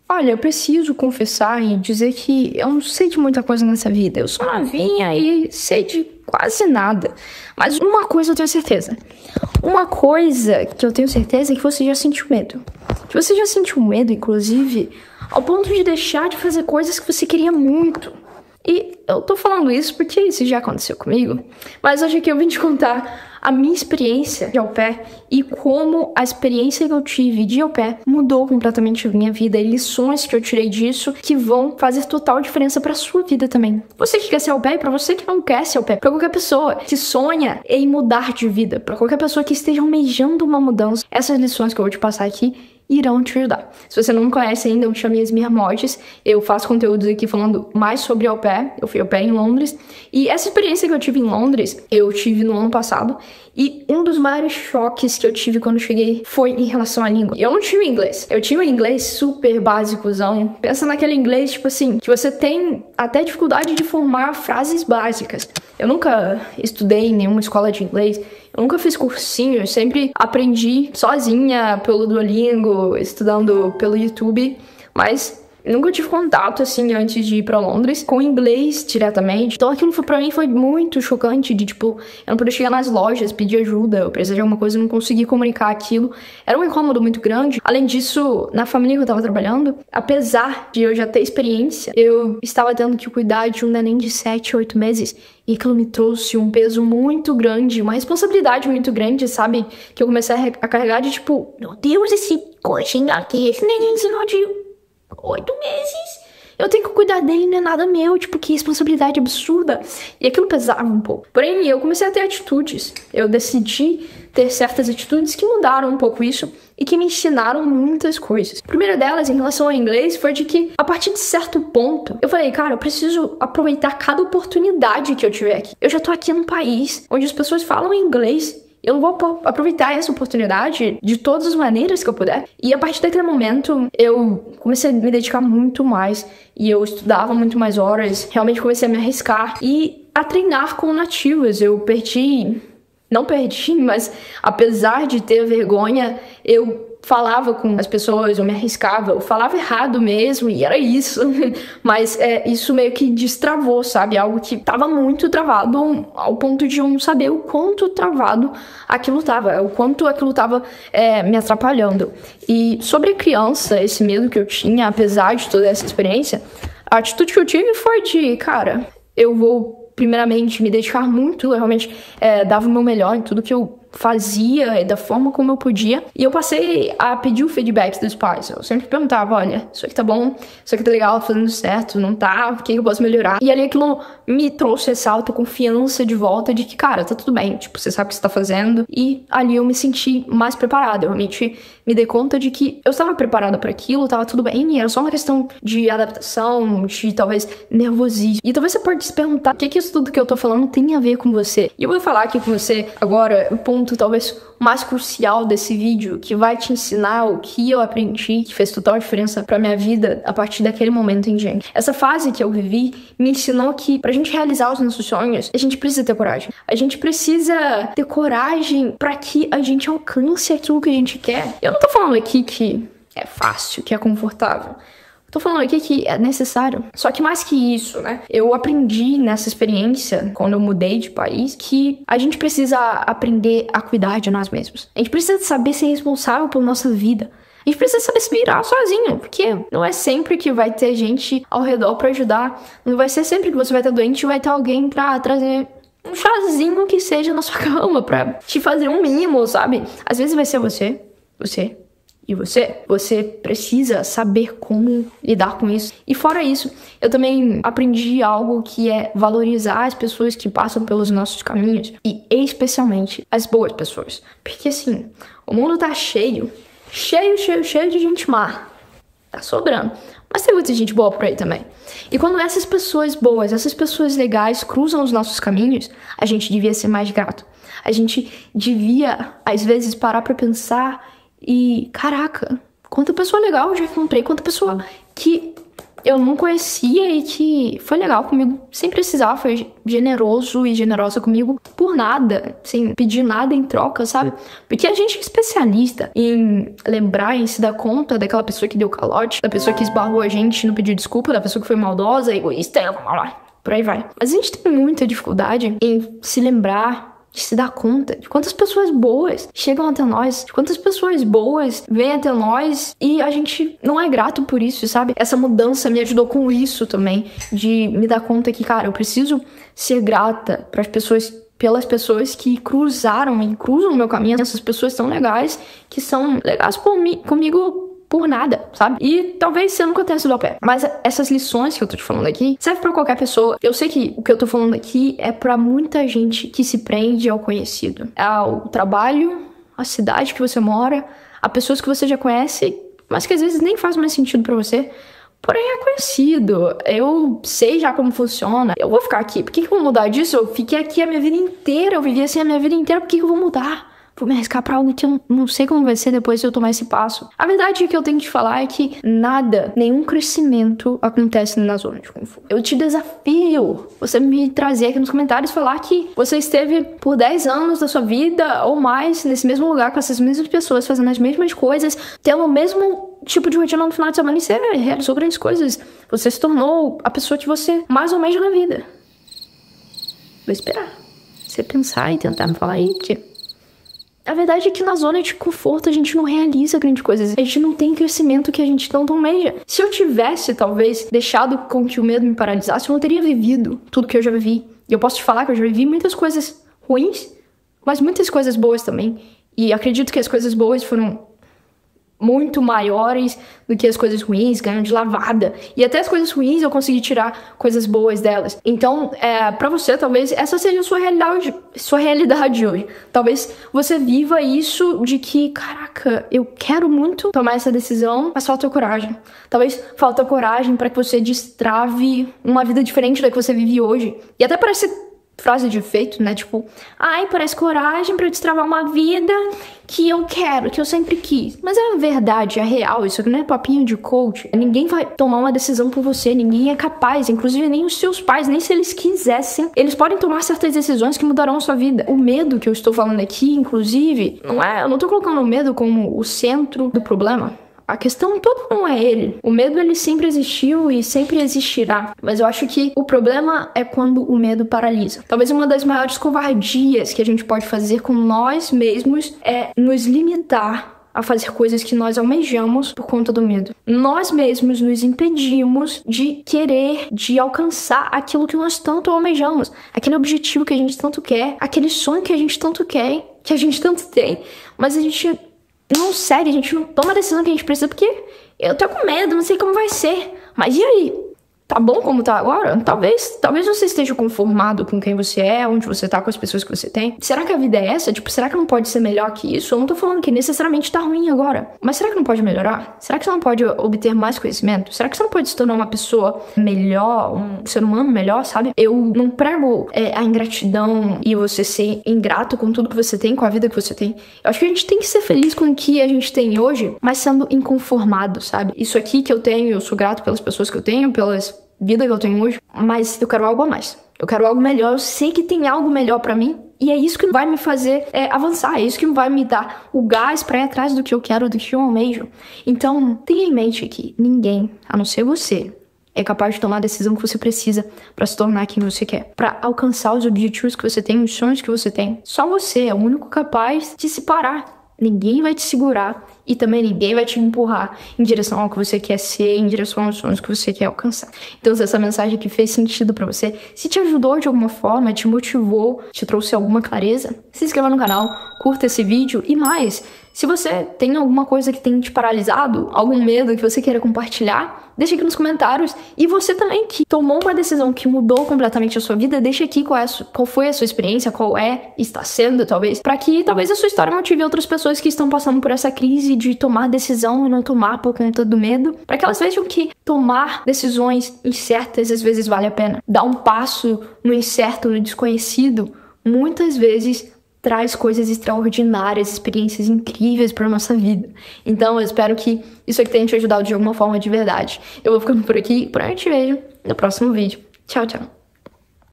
Olha, eu preciso confessar e dizer que eu não sei de muita coisa nessa vida. Eu sou novinha e sei de quase nada. Mas uma coisa eu tenho certeza. Uma coisa que eu tenho certeza é que você já sentiu medo. Que você já sentiu medo, inclusive, ao ponto de deixar de fazer coisas que você queria muito. E eu tô falando isso porque isso já aconteceu comigo. Mas hoje aqui eu vim te contar a minha experiência de au pair e como a experiência que eu tive de au pair mudou completamente a minha vida e lições que eu tirei disso que vão fazer total diferença pra sua vida também. Você que quer ser au pair, pra você que não quer ser au pair, pra qualquer pessoa que sonha em mudar de vida, pra qualquer pessoa que esteja almejando uma mudança, essas lições que eu vou te passar aqui irão te ajudar. Se você não me conhece ainda, eu me chamo Yasmir Motes, eu faço conteúdos aqui falando mais sobre au pair, eu fui au pair em Londres, e essa experiência que eu tive em Londres, eu tive no ano passado, e um dos maiores choques que eu tive quando eu cheguei foi em relação à língua. Eu não tive inglês, eu tinha um inglês super básicozão, pensa naquele inglês, tipo assim, que você tem até dificuldade de formar frases básicas. Eu nunca estudei em nenhuma escola de inglês, eu nunca fiz cursinho, eu sempre aprendi sozinha pelo Duolingo, estudando pelo YouTube, mas nunca tive contato, assim, antes de ir pra Londres, com inglês diretamente. Então aquilo pra mim foi muito chocante, de tipo, eu não podia chegar nas lojas, pedir ajuda, eu precisava de alguma coisa e não conseguia comunicar aquilo. Era um incômodo muito grande. Além disso, na família que eu tava trabalhando, apesar de eu já ter experiência, eu estava tendo que cuidar de um neném de 7, 8 meses. E aquilo me trouxe um peso muito grande, uma responsabilidade muito grande, sabe? Que eu comecei a carregar de tipo, meu Deus, esse coxinha aqui, esse nenenzinho de 8 meses. Eu tenho que cuidar dele, não é nada meu, tipo, que responsabilidade absurda. E aquilo pesava um pouco. Porém, eu comecei a ter atitudes. Eu decidi ter certas atitudes que mudaram um pouco isso e que me ensinaram muitas coisas. A primeira delas, em relação ao inglês, foi de que, a partir de certo ponto, eu falei, cara, eu preciso aproveitar cada oportunidade que eu tiver aqui. Eu já tô aqui num país onde as pessoas falam inglês. Eu não vou aproveitar essa oportunidade de todas as maneiras que eu puder. E a partir daquele momento, eu comecei a me dedicar muito mais. E eu estudava muito mais horas. Realmente comecei a me arriscar. E a treinar com nativas. Eu perdi... Não perdi, mas apesar de ter vergonha, eu falava com as pessoas, eu me arriscava, eu falava errado mesmo, e era isso. Mas isso meio que destravou, sabe? Algo que tava muito travado, ao ponto de eu não saber o quanto travado aquilo tava, o quanto aquilo tava me atrapalhando. E sobre a criança, esse medo que eu tinha, apesar de toda essa experiência, a atitude que eu tive foi de, cara, eu vou primeiramente me dedicar muito, eu realmente dava o meu melhor em tudo que eu fazia e da forma como eu podia. E eu passei a pedir o feedback dos pais. Eu sempre perguntava, olha, isso aqui tá bom, isso aqui tá legal, tá fazendo certo, não tá, o que eu posso melhorar? E ali aquilo me trouxe essa autoconfiança de volta de que, cara, tá tudo bem, tipo, você sabe o que você tá fazendo. E ali eu me senti mais preparada, eu realmente me dei conta de que eu estava preparada para aquilo, tava tudo bem, e era só uma questão de adaptação, de talvez nervosismo. E talvez você pode se perguntar, o que isso tudo que eu tô falando tem a ver com você? E eu vou falar aqui com você agora o ponto talvez mais crucial desse vídeo, que vai te ensinar o que eu aprendi, que fez total diferença pra minha vida a partir daquele momento em diante. Essa fase que eu vivi me ensinou que pra gente realizar os nossos sonhos, a gente precisa ter coragem. A gente precisa ter coragem pra que a gente alcance aquilo que a gente quer. Eu não tô falando aqui que é fácil, que é confortável. Tô falando aqui que é necessário. Só que mais que isso, né? Eu aprendi nessa experiência, quando eu mudei de país, que a gente precisa aprender a cuidar de nós mesmos. A gente precisa saber ser responsável pela nossa vida. A gente precisa saber se virar sozinho, porque não é sempre que vai ter gente ao redor pra ajudar. Não vai ser sempre que você vai estar doente e vai ter alguém pra trazer um chazinho que seja na sua cama, pra te fazer um mimo, sabe? Às vezes vai ser você. E você precisa saber como lidar com isso. E fora isso, eu também aprendi algo que é valorizar as pessoas que passam pelos nossos caminhos. E especialmente as boas pessoas. Porque assim, o mundo tá cheio de gente má. Tá sobrando. Mas tem muita gente boa por aí também. E quando essas pessoas boas, essas pessoas legais cruzam os nossos caminhos, a gente devia ser mais grato. A gente devia, às vezes, parar pra pensar... E, caraca, quanta pessoa legal eu já encontrei, quanta pessoa que eu não conhecia e que foi legal comigo, sem precisar, foi generoso e generosa comigo por nada, sem pedir nada em troca, sabe? Porque a gente é especialista em lembrar, em se dar conta daquela pessoa que deu calote, da pessoa que esbarrou a gente, não pediu desculpa, da pessoa que foi maldosa, egoísta, por aí vai. Mas a gente tem muita dificuldade em se lembrar, de se dar conta de quantas pessoas boas chegam até nós, de quantas pessoas boas vêm até nós e a gente não é grato por isso, sabe? Essa mudança me ajudou com isso também, de me dar conta que, cara, eu preciso ser grata para as pessoas, pelas pessoas que cruzaram e cruzam o meu caminho, essas pessoas tão legais, que são legais comigo por nada, sabe? E talvez você nunca tenha sido ao pé. Mas essas lições que eu tô te falando aqui servem pra qualquer pessoa. Eu sei que o que eu tô falando aqui é pra muita gente que se prende ao conhecido. Ao trabalho, à cidade que você mora, a pessoas que você já conhece, mas que às vezes nem faz mais sentido pra você. Porém é conhecido, eu sei já como funciona, eu vou ficar aqui. Por que eu vou mudar disso? Eu fiquei aqui a minha vida inteira, eu vivi assim a minha vida inteira, por que eu vou mudar? Vou me arriscar pra algo que eu não sei como vai ser depois de eu tomar esse passo. A verdade que eu tenho que te falar é que nada, nenhum crescimento acontece na zona de conforto. Eu te desafio você me trazer aqui nos comentários, falar que você esteve por 10 anos da sua vida ou mais nesse mesmo lugar com essas mesmas pessoas, fazendo as mesmas coisas, tendo o mesmo tipo de rotina no final de semana e você realizou grandes coisas. Você se tornou a pessoa que você mais almeja na vida. Vou esperar você pensar e tentar me falar aí, porque a verdade é que na zona de conforto a gente não realiza grandes coisas. A gente não tem crescimento que a gente tanto almeja. Se eu tivesse, talvez, deixado com que o medo me paralisasse, eu não teria vivido tudo que eu já vivi. E eu posso te falar que eu já vivi muitas coisas ruins, mas muitas coisas boas também. E acredito que as coisas boas foram muito maiores do que as coisas ruins, ganham de lavada. E até as coisas ruins eu consegui tirar coisas boas delas. Então, pra você, talvez essa seja a sua realidade hoje. Talvez você viva isso de que, caraca, eu quero muito tomar essa decisão, mas falta coragem. Talvez falta coragem para que você destrave uma vida diferente da que você vive hoje. E até parece frase de efeito, né? Tipo, parece coragem pra eu destravar uma vida que eu quero, que eu sempre quis. Mas é a verdade, é real, isso aqui não é papinho de coach. Ninguém vai tomar uma decisão por você, ninguém é capaz, inclusive nem os seus pais, nem se eles quisessem. Eles podem tomar certas decisões que mudarão a sua vida. O medo que eu estou falando aqui, inclusive, eu não tô colocando o medo como o centro do problema. A questão toda não é ele. O medo, ele sempre existiu e sempre existirá. Mas eu acho que o problema é quando o medo paralisa. Talvez uma das maiores covardias que a gente pode fazer com nós mesmos é nos limitar a fazer coisas que nós almejamos por conta do medo. Nós mesmos nos impedimos de querer, de alcançar aquilo que nós tanto almejamos. Aquele objetivo que a gente tanto quer, aquele sonho que a gente tanto quer, que a gente tanto tem. Mas a gente não segue, a gente não toma a decisão que a gente precisa porque eu tô com medo, não sei como vai ser. Mas e aí? Tá bom como tá agora? Talvez você esteja conformado com quem você é, onde você tá, com as pessoas que você tem. Será que a vida é essa? Tipo, será que não pode ser melhor que isso? Eu não tô falando que necessariamente tá ruim agora. Mas será que não pode melhorar? Será que você não pode obter mais conhecimento? Será que você não pode se tornar uma pessoa melhor, um ser humano melhor, sabe? Eu não prego a ingratidão e você ser ingrato com tudo que você tem, com a vida que você tem. Eu acho que a gente tem que ser feliz com o que a gente tem hoje, mas sendo inconformado, sabe? Isso aqui que eu tenho, eu sou grato pelas pessoas que eu tenho, pelas vida que eu tenho hoje, mas eu quero algo a mais. Eu quero algo melhor, eu sei que tem algo melhor pra mim, e é isso que vai me fazer avançar, é isso que vai me dar o gás pra ir atrás do que eu quero, do que eu almejo. Então, tenha em mente que ninguém, a não ser você, é capaz de tomar a decisão que você precisa pra se tornar quem você quer, pra alcançar os objetivos que você tem, os sonhos que você tem. Só você é o único capaz de se parar. Ninguém vai te segurar e também ninguém vai te empurrar em direção ao que você quer ser, em direção aos sonhos que você quer alcançar. Então, se essa mensagem aqui fez sentido pra você, se te ajudou de alguma forma, te motivou, te trouxe alguma clareza, se inscreva no canal, curta esse vídeo e mais, se você tem alguma coisa que tem te paralisado, algum medo que você queira compartilhar, deixa aqui nos comentários. E você também que tomou uma decisão que mudou completamente a sua vida, deixa aqui qual foi a sua experiência, está sendo, talvez, para que talvez a sua história motive outras pessoas que estão passando por essa crise de tomar decisão e não tomar por conta do medo, para que elas vejam que tomar decisões incertas às vezes vale a pena. Dar um passo no incerto, no desconhecido, muitas vezes traz coisas extraordinárias, experiências incríveis pra nossa vida. Então eu espero que isso aqui tenha te ajudado de alguma forma de verdade. Eu vou ficando por aqui, por aí eu te vejo no próximo vídeo. Tchau, tchau.